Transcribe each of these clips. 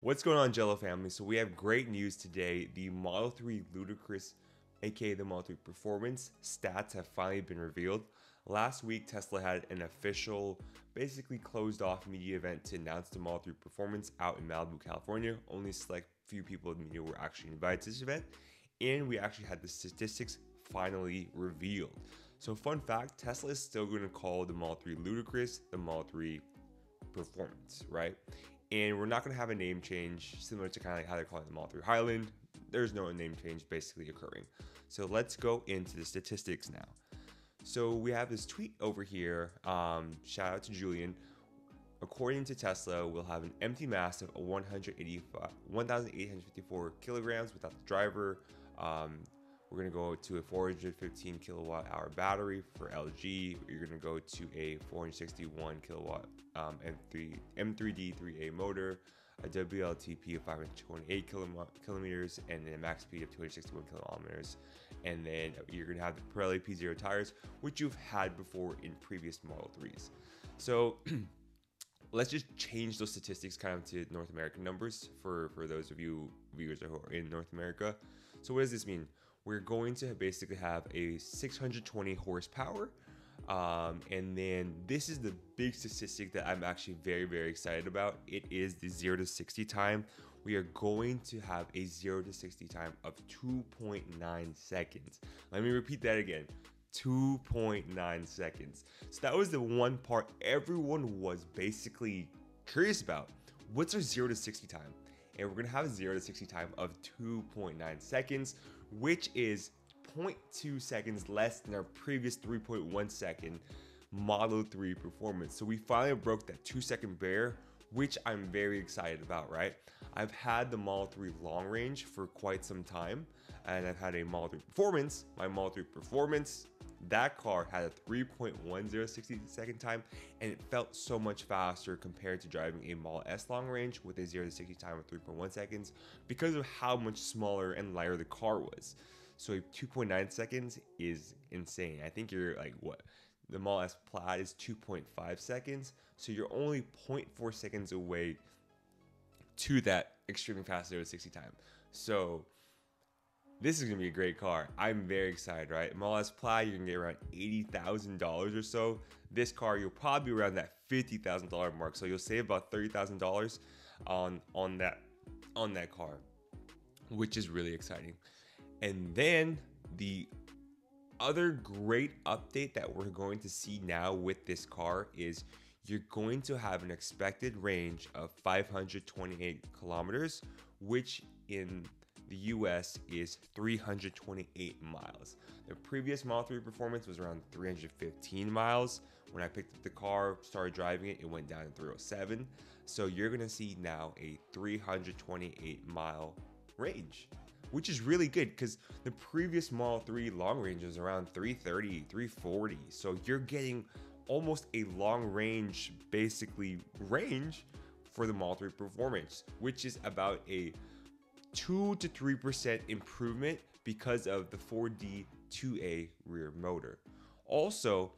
What's going on, Angelo family? So we have great news today. The Model 3 Ludicrous, aka the Model 3 Performance stats have finally been revealed. Last week, Tesla had an official, basically closed off media event to announce the Model 3 Performance out in Malibu, California. Only select few people in the media were actually invited to this event, and we actually had the statistics finally revealed. So fun fact, Tesla is still going to call the Model 3 Ludicrous the Model 3 Performance, right? And we're not going to have a name change similar to kind of like how they're calling the Model 3 Highland. There's no name change basically occurring. So let's go into the statistics now. So we have this tweet over here. Shout out to Julian. According to Tesla, we'll have an empty mass of 1,854 kilograms without the driver. We're going to go to a 415 kilowatt hour battery for LG. You're going to go to a 461 kilowatt M3D3A motor, a WLTP of 528 kilometers, and then a max speed of 261 kilometers. And then you're going to have the Pirelli P0 tires, which you've had before in previous Model 3s. So let's just change those statistics kind of to North American numbers for those of you viewers who are in North America. So what does this mean? We're going to basically have a 620 horsepower. And then this is the big statistic that I'm actually very excited about. It is the 0 to 60 time. We are going to have a 0 to 60 time of 2.9 seconds. Let me repeat that again. 2.9 seconds. So that was the one part everyone was basically curious about. What's our 0 to 60 time? And we're gonna have a 0 to 60 time of 2.9 seconds, which is 0.2 seconds less than our previous 3.1 second Model 3 performance. So we finally broke that 2-second barrier, which I'm very excited about, right? I've had the Model 3 long range for quite some time, and I've had a Model 3 Performance. My Model 3 Performance, that car had a 3.10 60-second time, and it felt so much faster compared to driving a Model S long range with a 0 to 60 time of 3.1 seconds because of how much smaller and lighter the car was. So 2.9 seconds is insane. I think you're like, what? The Model S Plaid is 2.5 seconds. So you're only 0.4 seconds away to that extremely fast 0 to 60 time. So this is going to be a great car. I'm very excited, right? Model S Plaid, you can get around $80,000 or so. This car, you'll probably be around that $50,000 mark. So you'll save about $30,000 on that car, which is really exciting. And then the other great update that we're going to see now with this car is you're going to have an expected range of 528 kilometers, which in the US is 328 miles. The previous Model 3 Performance was around 315 miles. When I picked up the car, started driving it, it went down to 307. So you're gonna see now a 328 mile range, which is really good because the previous Model 3 long range was around 330, 340. So you're getting almost a long range, basically range for the Model 3 Performance, which is about a 2 to 3% improvement because of the 4D 2A rear motor. Also,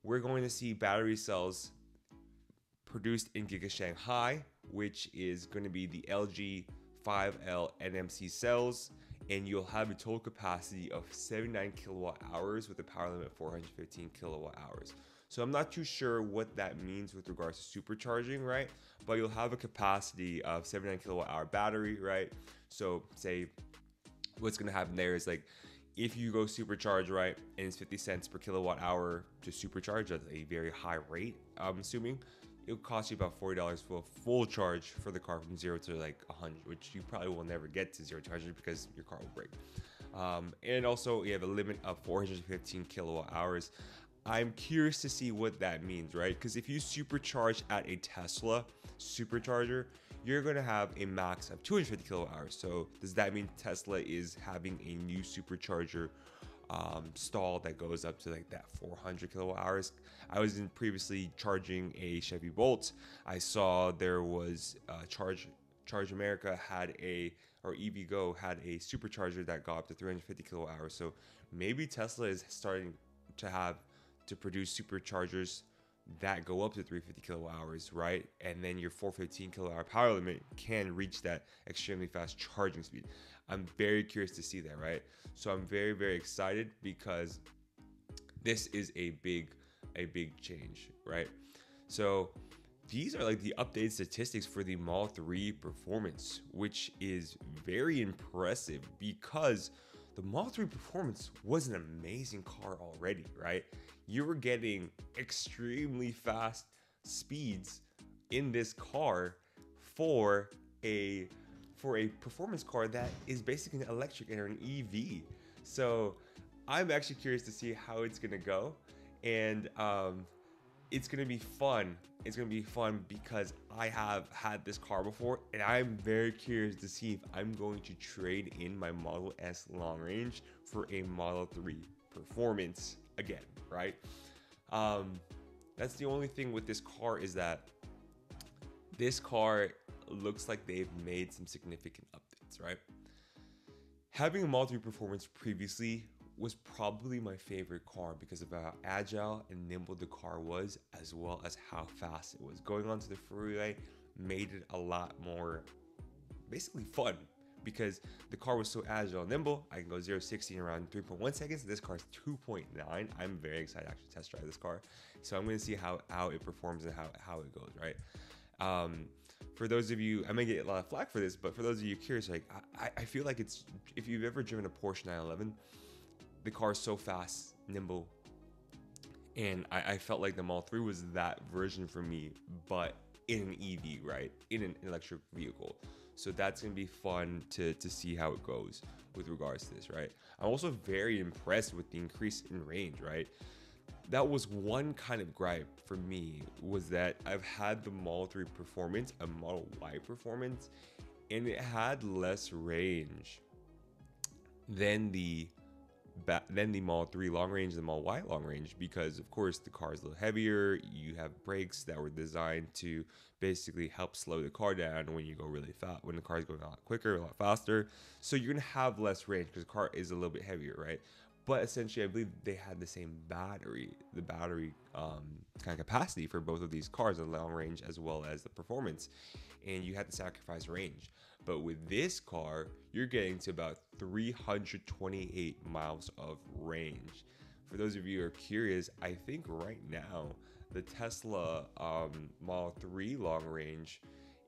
we're going to see battery cells produced in Giga Shanghai, which is going to be the LG 5L NMC cells, and you'll have a total capacity of 79 kilowatt hours with a power limit of 415 kilowatt hours. So I'm not too sure what that means with regards to supercharging, right? But you'll have a capacity of 79 kilowatt hour battery, right? So say what's gonna happen there is like if you go supercharge, right, and it's 50 cents per kilowatt hour to supercharge at a very high rate, I'm assuming, it'll cost you about $40 for a full charge for the car from 0 to like 100, which you probably will never get to 0 to 100 because your car will break. And also you have a limit of 415 kilowatt hours. I'm curious to see what that means, right? Because if you supercharge at a Tesla supercharger, you're going to have a max of 250 kilowatt hours. So does that mean Tesla is having a new supercharger stall that goes up to like that 400 kilowatt hours? I was previously charging a Chevy Bolt. I saw there was Charge America had or EVgo had a supercharger that got up to 350 kilowatt hours. So maybe Tesla is starting to produce superchargers that go up to 350 kilowatt hours, right? And then your 415 kilowatt hour power limit can reach that extremely fast charging speed. I'm very curious to see that, right? So I'm very, very excited because this is a big change, right? So these are like the updated statistics for the Model 3 performance, which is very impressive because the Model 3 performance was an amazing car already, right? You were getting extremely fast speeds in this car for a performance car that is basically an electric and an EV. So I'm actually curious to see how it's gonna go, and it's gonna be fun. It's gonna be fun because I have had this car before, and I'm very curious to see if I'm going to trade in my Model S long range for a Model 3 performance again, right? That's the only thing with this car, is that this car looks like they've made some significant updates, right? Having a Model 3 performance previously was probably my favorite car because of how agile and nimble the car was, as well as how fast it was. Going onto the freeway made it a lot more basically fun because the car was so agile and nimble. I can go 0-60 in around 3.1 seconds. This car is 2.9. I'm very excited to actually test drive this car. So I'm going to see how it performs and how it goes, right? For those of you, I may get a lot of flack for this, but for those of you curious, like I feel like it's, if you've ever driven a Porsche 911, the car is so fast, nimble, and I felt like the Model 3 was that version for me, but in an EV, right? In an electric vehicle. So that's gonna be fun to see how it goes with regards to this, right? I'm also very impressed with the increase in range, right? That was one kind of gripe for me, was that I've had the Model 3 performance, a Model Y performance, and it had less range than the Model 3 long range and the Model Y long range, because of course the car is a little heavier. You have brakes that were designed to basically help slow the car down when you go really fast, when the car is going a lot quicker, a lot faster. So you're gonna have less range because the car is a little bit heavier, right? But essentially, I believe they had the same battery, kind of capacity for both of these cars, the long range as well as the performance, and you had to sacrifice range. But with this car, you're getting to about 328 miles of range. For those of you who are curious, I think right now the Tesla Model 3 long range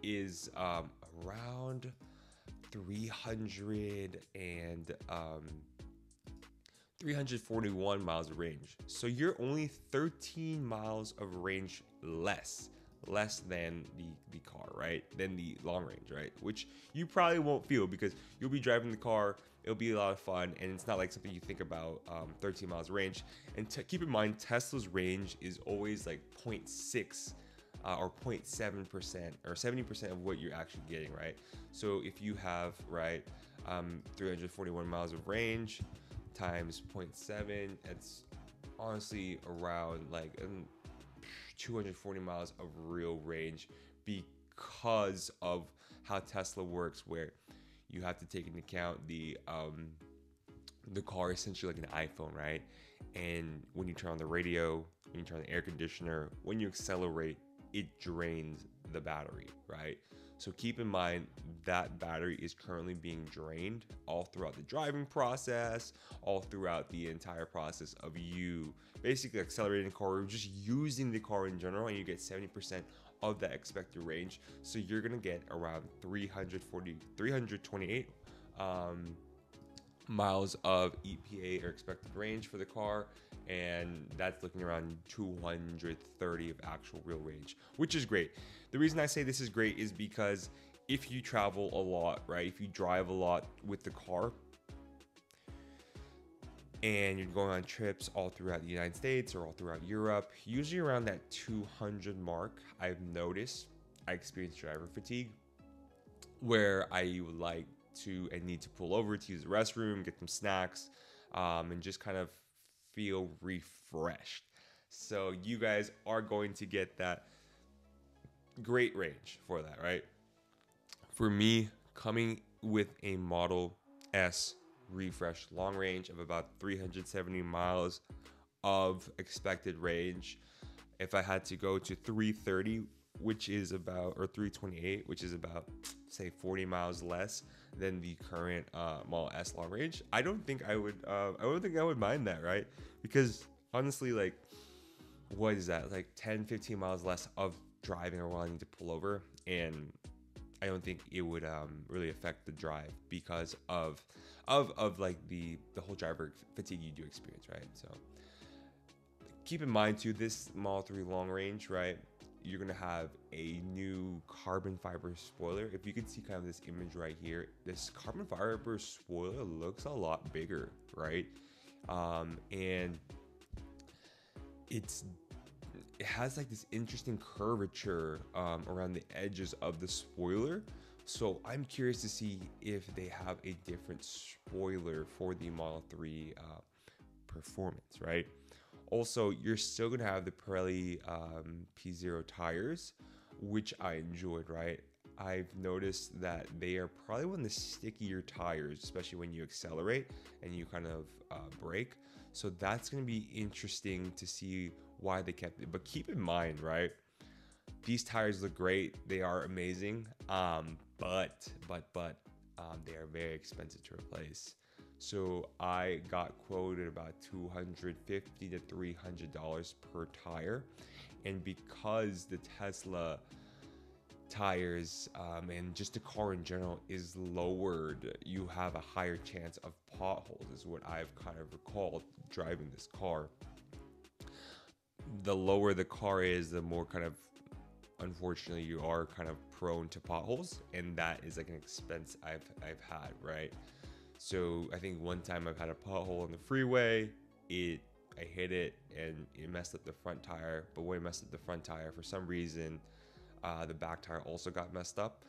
is around 341 miles of range. So you're only 13 miles of range less than the car, right? Than the long range, right? Which you probably won't feel because you'll be driving the car. It'll be a lot of fun, and it's not like something you think about. 13 miles range, and keep in mind Tesla's range is always like 0.6 or 0.7% or 70% of what you're actually getting, right? So if you have 341 miles of range times 0.7, it's honestly around like 240 miles of real range, because of how Tesla works, where you have to take into account the car is essentially like an iPhone, right? And when you turn on the radio, when you turn on the air conditioner, when you accelerate, it drains the battery, right? So keep in mind that battery is currently being drained all throughout the driving process, all throughout the entire process of you basically accelerating the car, or just using the car in general, and you get 70% of that expected range. So you're gonna get around 328 miles of EPA or expected range for the car, and that's looking around 230 of actual real range, which is great. The reason I say this is great is because if you travel a lot, right, if you drive a lot with the car and you're going on trips all throughout the United States or all throughout Europe, usually around that 200 mark, I've noticed I experience driver fatigue, where I would like to and need to pull over to use the restroom, get some snacks, and just kind of feel refreshed. So you guys are going to get that great range for that, right? For me, coming with a Model S refresh long range of about 370 miles of expected range, if I had to go to 330, which is about, or 328, which is about, say, 40 miles less than the current Model S long range, I don't think I would. I don't think I would mind that, right? Because honestly, like, what is that? Like 10, 15 miles less of driving or while I need to pull over, and I don't think it would really affect the drive because of like the whole driver fatigue you do experience, right? So keep in mind too, this Model 3 long range, right? You're gonna have a new carbon fiber spoiler. If you can see kind of this image right here, this carbon fiber spoiler looks a lot bigger, right? And it has like this interesting curvature around the edges of the spoiler. So I'm curious to see if they have a different spoiler for the Model 3 performance, right? Also, you're still going to have the Pirelli P0 tires, which I enjoyed, right? I've noticed that they are probably one of the stickier tires, especially when you accelerate and you kind of brake. So that's going to be interesting to see why they kept it. But keep in mind, right? These tires look great. They are amazing. But they are very expensive to replace. So I got quoted about $250 to $300 per tire. And because the Tesla tires and just the car in general is lowered, you have a higher chance of potholes, is what I've kind of recalled driving this car. The lower the car is, the more kind of, unfortunately, you are kind of prone to potholes, and that is like an expense I've had, right? So I think one time I've had a pothole on the freeway. I hit it and it messed up the front tire. But when it messed up the front tire, for some reason, the back tire also got messed up,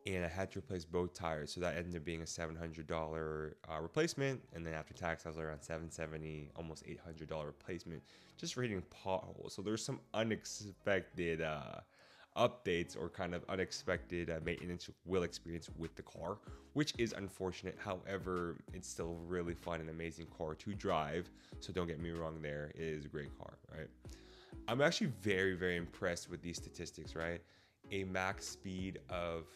and I had to replace both tires. So that ended up being a $700 replacement, and then after tax, I was around $770, almost $800 replacement just for hitting potholes. So there's some unexpected updates or kind of unexpected maintenance will experience with the car, which is unfortunate. However, it's still really fun and amazing car to drive. So don't get me wrong, there it is a great car, right? I'm actually very, very impressed with these statistics, right? A max speed of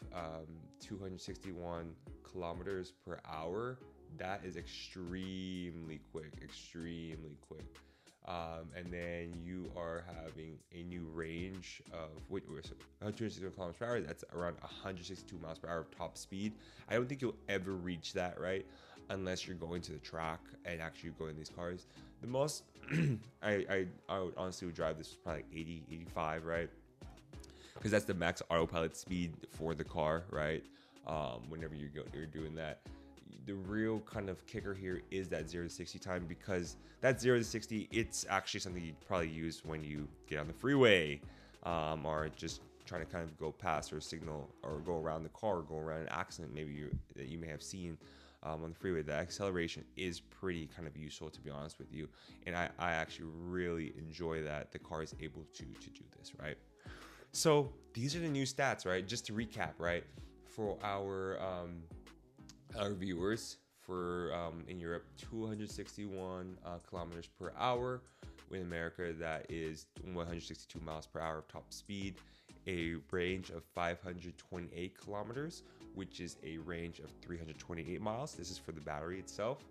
261 kilometers per hour. That is extremely quick, extremely quick. And then you are having a new range of 260 kilometers per hour. That's around 162 miles per hour of top speed. I don't think you'll ever reach that, right? Unless you're going to the track and actually go in these cars. The most I would honestly would drive this was probably like 80, 85, right? Because that's the max autopilot speed for the car, right? Whenever you're doing that. The real kind of kicker here is that 0 to 60 time, because that 0 to 60, it's actually something you'd probably use when you get on the freeway, or just trying to kind of go past or signal or go around the car or go around an accident maybe that you may have seen on the freeway. The acceleration is pretty kind of useful, to be honest with you, and I actually really enjoy that the car is able to do this, right? So these are the new stats, right? Just to recap, right, for our viewers, for in Europe, 261 kilometers per hour. In America, that is 162 miles per hour of top speed. A range of 528 kilometers, which is a range of 328 miles. This is for the battery itself.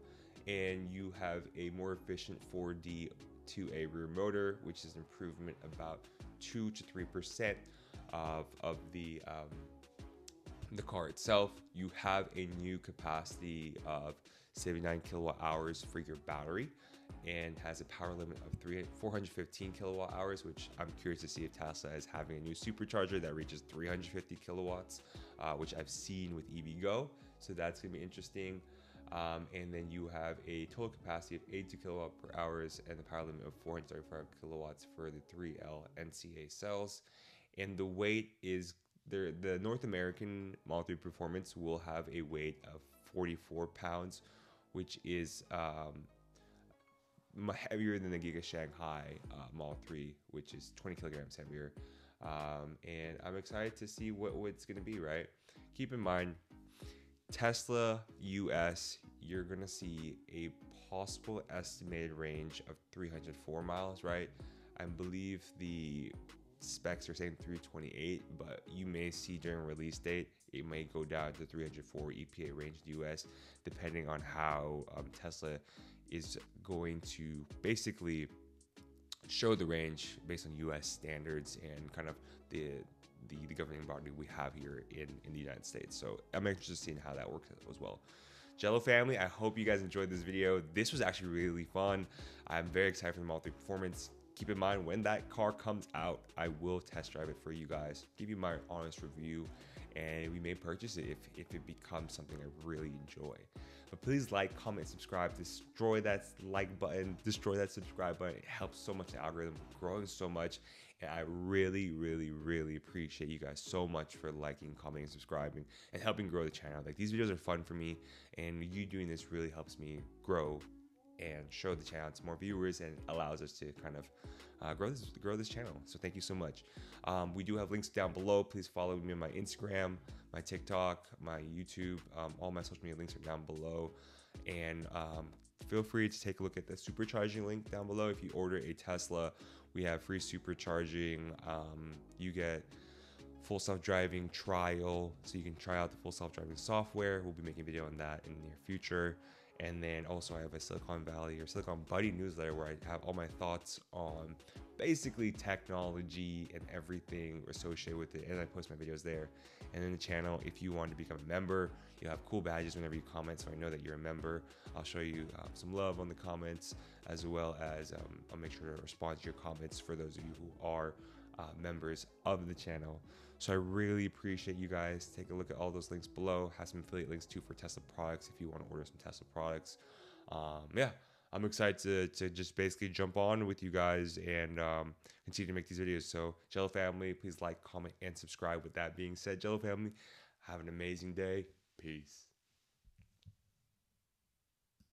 And you have a more efficient 4D to a rear motor, which is an improvement about 2 to 3% of the car itself. You have a new capacity of 79 kilowatt hours for your battery, and has a power limit of 415 kilowatt hours, which I'm curious to see if Tesla is having a new supercharger that reaches 350 kilowatts, which I've seen with EVgo. So that's gonna be interesting. And then you have a total capacity of 82 kilowatt per hours and the power limit of 435 kilowatts for the 3L NCA cells. And the weight is the North American Model 3 Performance will have a weight of 44 pounds, which is heavier than the Giga Shanghai Model 3, which is 20 kilograms heavier. And I'm excited to see what it's going to be, right? Keep in mind, Tesla US, you're going to see a possible estimated range of 304 miles, right? I believe the specs are saying 328, but you may see during release date it may go down to 304 EPA range in the US, depending on how Tesla is going to basically show the range based on US standards and kind of the governing body we have here in the United States. So I'm interested in seeing how that works as well. Jello family, I hope you guys enjoyed this video. This was actually really fun. I'm very excited for the Model 3 Performance. Keep in mind, when that car comes out, I will test drive it for you guys, give you my honest review, and we may purchase it if it becomes something I really enjoy. But please like, comment, subscribe, destroy that like button, destroy that subscribe button. It helps so much, the algorithm growing so much. And I really, really, really appreciate you guys so much for liking, commenting, subscribing, and helping grow the channel. Like, these videos are fun for me, and you doing this really helps me grow and show the channel to more viewers, and allows us to kind of grow this channel. So thank you so much. We do have links down below. Please follow me on my Instagram, my TikTok, my YouTube. All my social media links are down below, and feel free to take a look at the supercharging link down below. If you order a Tesla, we have free supercharging. You get full self-driving trial, so you can try out the full self-driving software. We'll be making a video on that in the near future. And then also I have a Silicon Valley or Silicon Buddy newsletter where I have all my thoughts on basically technology and everything associated with it, and I post my videos there. And then the channel, if you want to become a member, you have cool badges whenever you comment, so I know that you're a member. I'll show you some love on the comments, as well as I'll make sure to respond to your comments for those of you who are members of the channel. So I really appreciate you guys. Take a look at all those links below. Have some affiliate links too for Tesla products if you want to order some Tesla products. Yeah, I'm excited to just basically jump on with you guys and continue to make these videos. So Jello family, please like, comment, and subscribe. With that being said, Jello family, have an amazing day. Peace.